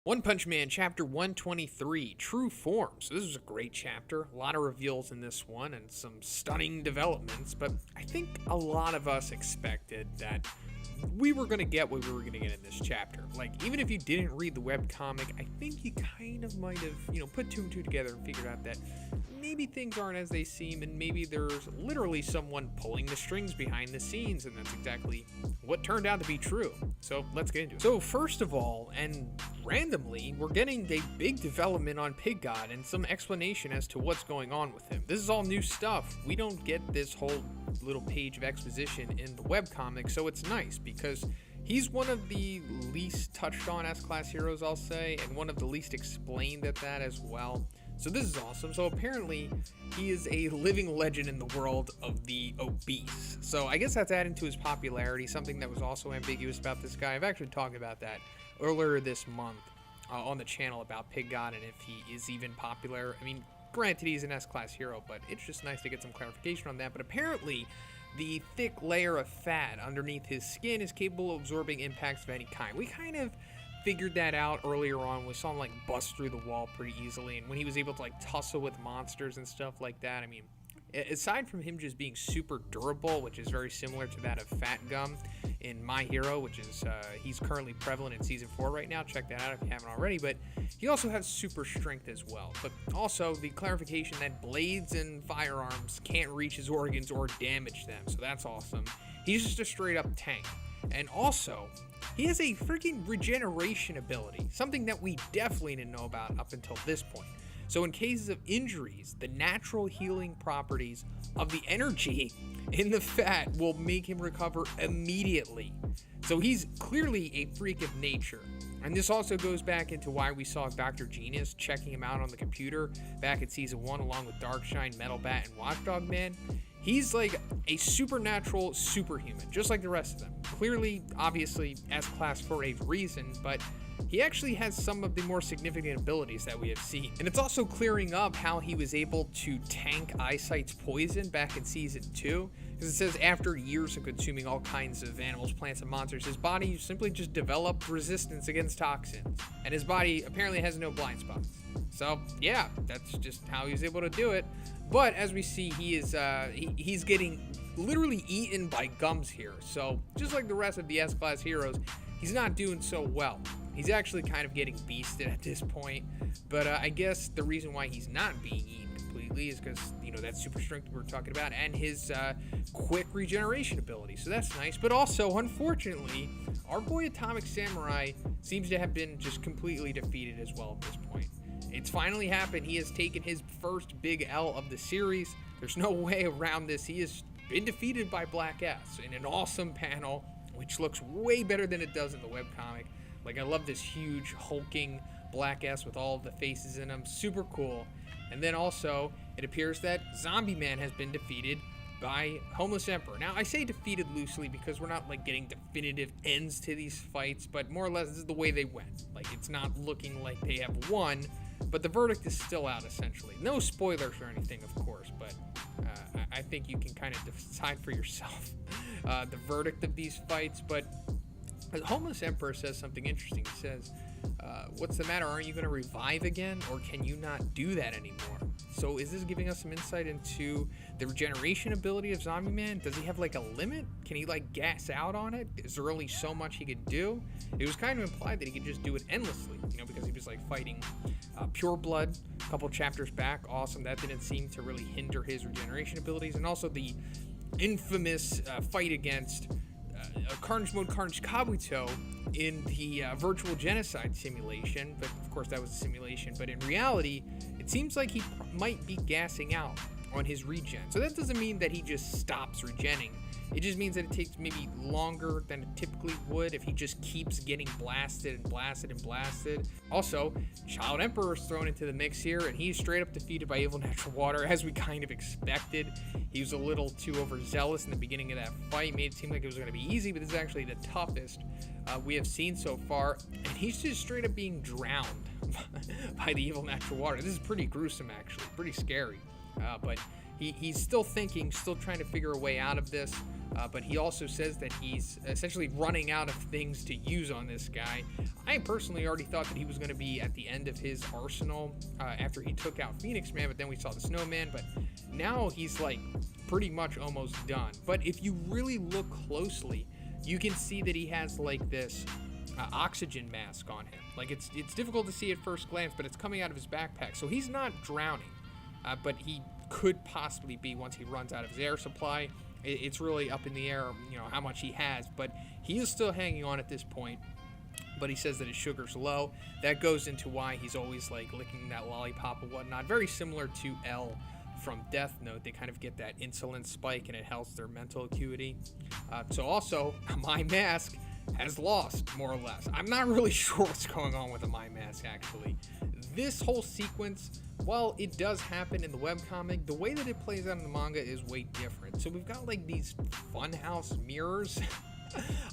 One Punch Man Chapter 123, True Form. So this was a great chapter, a lot of reveals in this one and some stunning developments, but I think a lot of us expected that we were going to get what we were going to get in this chapter. Like, even if you didn't read the webcomic, I think you kind of might have, put two and two together and figured out that maybe things aren't as they seem, and maybe there's literally someone pulling the strings behind the scenes, and that's exactly what turned out to be true. So let's get into it. So first of all, and randomly, we're getting a big development on Pig God and some explanation as to what's going on with him. This is all new stuff. We don't get this whole little page of exposition in the webcomic, so it's nice because he's one of the least touched on S-Class heroes, I'll say, and one of the least explained at that as well. So this is awesome. So apparently he is a living legend in the world of the obese. So I guess that's adding to his popularity, something that was also ambiguous about this guy. I've actually talked about that earlier this month on the channel about Pig God and if he is even popular. I mean, granted he's an S-Class hero, but it's just nice to get some clarification on that. But apparently the thick layer of fat underneath his skin is capable of absorbing impacts of any kind. We kind of figured that out earlier on. We saw him like bust through the wall pretty easily, and when he was able to like tussle with monsters and stuff like that, I mean, aside from him just being super durable, which is very similar to that of Fat Gum in My Hero, which is he's currently prevalent in season 4 right now, check that out if you haven't already, but he also has super strength as well. But also the clarification that blades and firearms can't reach his organs or damage them, so that's awesome. He's just a straight up tank. And also, he has a freaking regeneration ability, something that we definitely didn't know about up until this point. So in cases of injuries, the natural healing properties of the energy in the fat will make him recover immediately. So he's clearly a freak of nature. And this also goes back into why we saw Dr. Genius checking him out on the computer back in season 1 along with Darkshine, Metal Bat, and Watchdog Man. He's like a supernatural superhuman, just like the rest of them. Clearly, obviously, S-Class for a reason, but he actually has some of the more significant abilities that we have seen. And it's also clearing up how he was able to tank Eyesight's poison back in season 2. Because it says after years of consuming all kinds of animals, plants, and monsters, his body simply just developed resistance against toxins. And his body apparently has no blind spots. So yeah, that's just how he was able to do it. But as we see, he is he's getting literally eaten by gums here. So just like the rest of the S-Class heroes, he's not doing so well. He's actually kind of getting beasted at this point. But I guess the reason why he's not being eaten completely is because, that super strength we were talking about and his quick regeneration ability. So that's nice. But also, unfortunately, our boy Atomic Samurai seems to have been just completely defeated as well at this point. It's finally happened. He has taken his first big L of the series. There's no way around this. He has been defeated by Black S in an awesome panel, which looks way better than it does in the webcomic. Like, I love this huge hulking Black S with all of the faces in him. Super cool. And then also, it appears that Zombie Man has been defeated by Homeless Emperor. Now, I say defeated loosely because we're not like getting definitive ends to these fights, but more or less this is the way they went. Like, it's not looking like they have won, but the verdict is still out essentially. No spoilers or anything, of course, but I think you can kind of decide for yourself the verdict of these fights. But the Homeless Emperor says something interesting. He says, what's the matter? Aren't you going to revive again? Or can you not do that anymore? So is this giving us some insight into the regeneration ability of Zombie Man? Does he have like a limit? Can he like gas out on it? Is there only so much he could do? It was kind of implied that he could just do it endlessly, because he was like fighting Pure Blood a couple chapters back. Awesome. That didn't seem to really hinder his regeneration abilities. And also the infamous fight against Carnage Mode Carnage Kabuto in the virtual genocide simulation, but of course that was a simulation, but in reality it seems like he might be gassing out on his regen. So that doesn't mean that he just stops regenning. It just means that it takes maybe longer than it typically would if he just keeps getting blasted and blasted and blasted. Also, Child Emperor is thrown into the mix here, and he's straight up defeated by Evil Natural Water, as we kind of expected. He was a little too overzealous in the beginning of that fight, made it seem like it was going to be easy, but this is actually the toughest we have seen so far, and he's just straight up being drowned by the Evil Natural Water. This is pretty gruesome, actually, pretty scary, but he's still thinking, still trying to figure a way out of this. But he also says that he's essentially running out of things to use on this guy. I personally already thought that he was going to be at the end of his arsenal after he took out Phoenix Man, but then we saw the Snowman. But now he's like pretty much almost done. But if you really look closely, you can see that he has like this oxygen mask on him. Like it's difficult to see at first glance, but it's coming out of his backpack. So he's not drowning, but he could possibly be once he runs out of his air supply. It's really up in the air, how much he has, but he is still hanging on at this point. But he says that his sugar's low. That goes into why he's always like licking that lollipop and whatnot. Very similar to L from Death Note. They kind of get that insulin spike and it helps their mental acuity. So also, my mask has lost, more or less. I'm not really sure what's going on with the My Mask, actually. This whole sequence, while it does happen in the webcomic, the way that it plays out in the manga is way different. So we've got like these funhouse mirrors.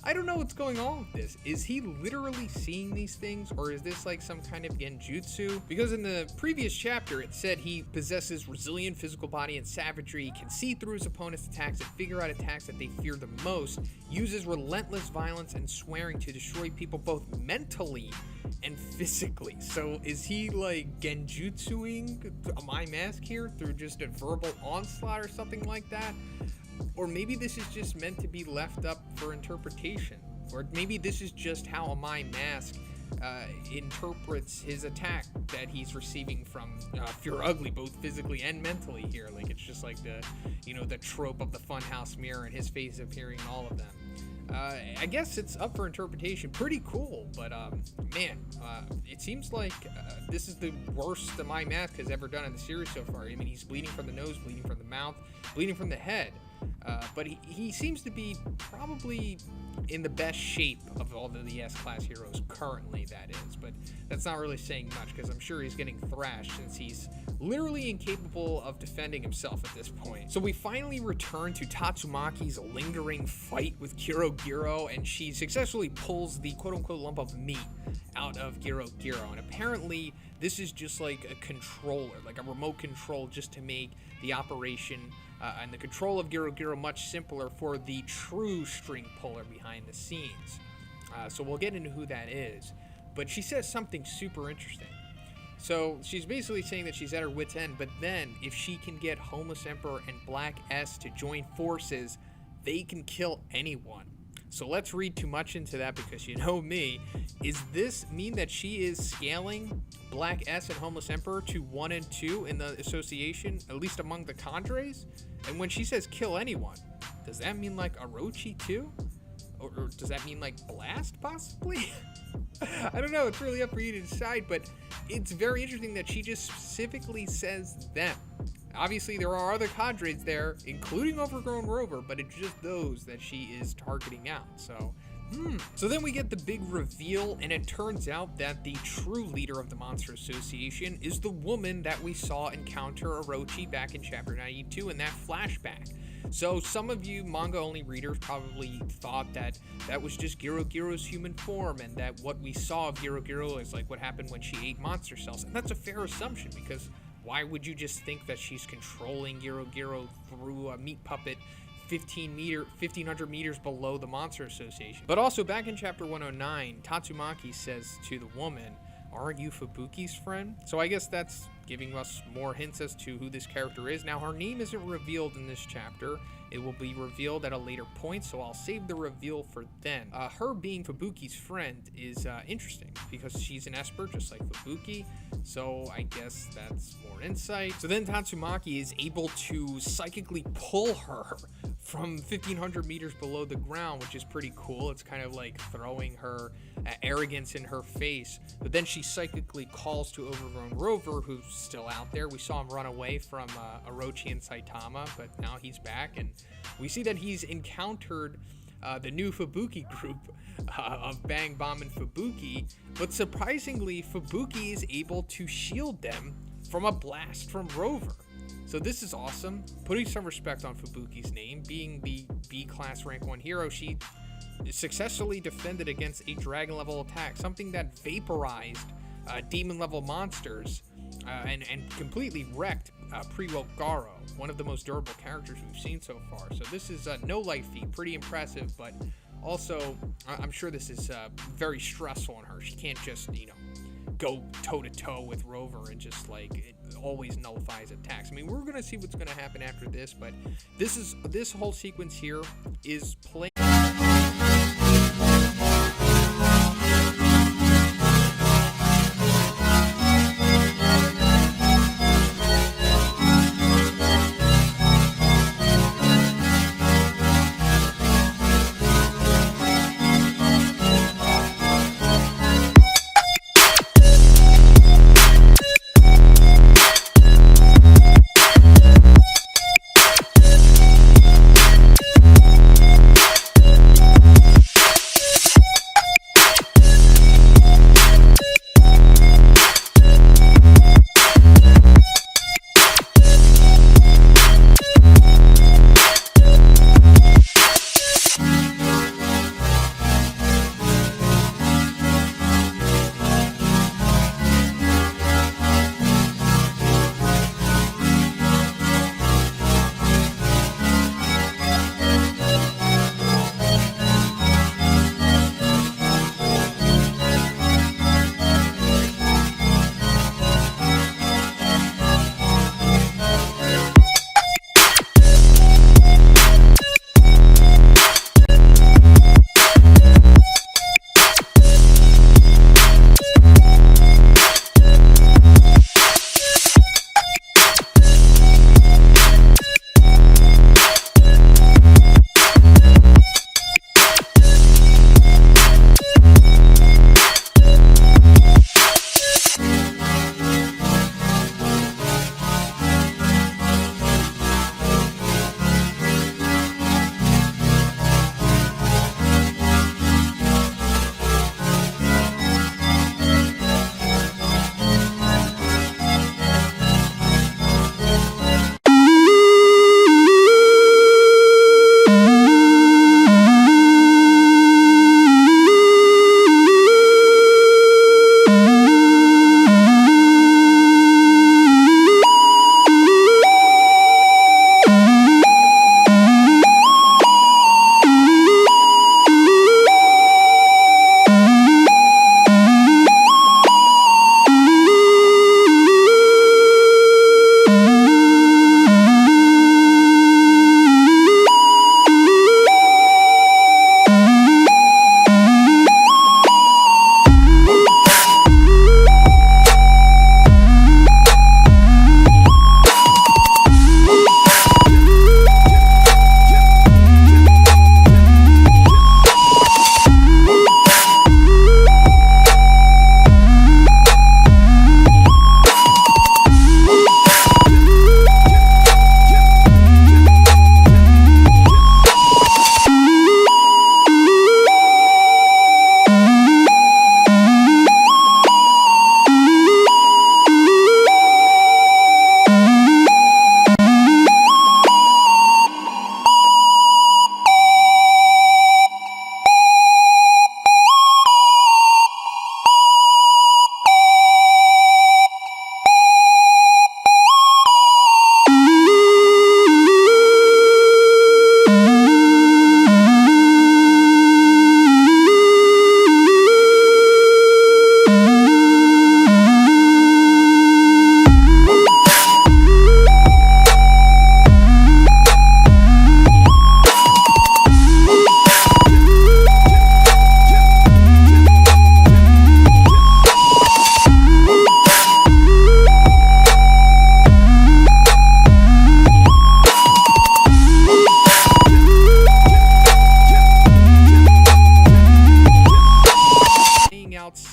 I don't know what's going on with this. Is he literally seeing these things, or is this like some kind of genjutsu? Because in the previous chapter, it said he possesses resilient physical body and savagery, can see through his opponent's attacks and figure out attacks that they fear the most, uses relentless violence and swearing to destroy people both mentally and physically. So is he like genjutsuing My Mask here through just a verbal onslaught or something like that? Or maybe this is just meant to be left up for interpretation. Or maybe this is just how a My Mask interprets his attack that he's receiving from Fear Ugly, both physically and mentally here. Like it's just like the trope of the funhouse mirror and his face appearing in all of them. I guess it's up for interpretation. Pretty cool, but man, it seems like this is the worst that My Mask has ever done in the series so far. I mean, he's bleeding from the nose, bleeding from the mouth, bleeding from the head. But he seems to be probably in the best shape of all the S-Class heroes currently, that is. But that's not really saying much, because I'm sure he's getting thrashed since he's literally incapable of defending himself at this point. So we finally return to Tatsumaki's lingering fight with Girogiro, and she successfully pulls the quote-unquote lump of meat out of Girogiro. And apparently this is just like a controller, like a remote control, just to make the operation and the control of Girogiro much simpler for the true string puller behind the scenes. So we'll get into who that is. But she says something super interesting. So she's basically saying that she's at her wit's end, but then if she can get Homeless Emperor and Black S to join forces, they can kill anyone. So let's read too much into that, because you know me. Is this mean that she is scaling Black S and Homeless Emperor to 1 and 2 in the association, at least among the Cadres? And when she says kill anyone, does that mean like Orochi too? Or does that mean like Blast possibly? I don't know, it's really up for you to decide, but it's very interesting that she just specifically says them. Obviously, there are other Cadres there, including Overgrown Rover, but it's just those that she is targeting out. So then we get the big reveal, and it turns out that the true leader of the Monster Association is the woman that we saw encounter Orochi back in Chapter 92 in that flashback. So some of you manga-only readers probably thought that that was just Girogiro's human form, and that what we saw of Girogiro is like what happened when she ate monster cells. And that's a fair assumption, because why would you just think that she's controlling Girogiro through a meat puppet 1,500 meters below the Monster Association? But also back in Chapter 109, Tatsumaki says to the woman, "Aren't you Fubuki's friend?" So I guess that's giving us more hints as to who this character is. Now, her name isn't revealed in this chapter. It will be revealed at a later point, so I'll save the reveal for then. Her being Fubuki's friend is interesting, because she's an Esper just like Fubuki, so I guess that's more insight. So then Tatsumaki is able to psychically pull her from 1,500 meters below the ground, which is pretty cool. It's kind of like throwing her arrogance in her face. But then she psychically calls to Overgrown Rover, who's still out there. We saw him run away from Orochi and Saitama, but now he's back, and we see that he's encountered the new Fubuki group of Bang, Bomb, and Fubuki. But surprisingly, Fubuki is able to shield them from a blast from Rover. So this is awesome. Putting some respect on Fubuki's name. Being the B-class rank 1 hero, she successfully defended against a dragon level attack, something that vaporized demon level monsters and completely wrecked pre-woke Garo, one of the most durable characters we've seen so far. So this is no light feat, pretty impressive, but also I'm sure this is very stressful on her. She can't just, go toe-to-toe with Rover and just it always nullifies attacks. I mean, we're gonna see what's gonna happen after this, but this whole sequence here is playing.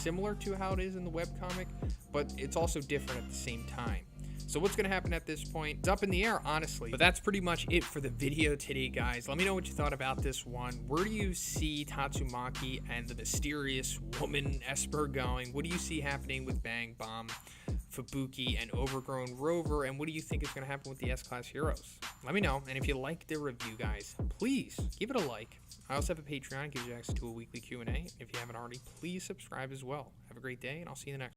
similar to how it is in the webcomic, but it's also different at the same time. So what's going to happen at this point? It's up in the air, honestly. But that's pretty much it for the video today, guys. Let me know what you thought about this one. Where do you see Tatsumaki and the mysterious woman Esper going? What do you see happening with Bang Bomb, Fubuki, and Overgrown Rover? And what do you think is going to happen with the S-Class heroes? Let me know. And if you like the review, guys, please give it a like. I also have a Patreon. It gives you access to a weekly Q&A. If you haven't already, please subscribe as well. Have a great day, and I'll see you in the next one.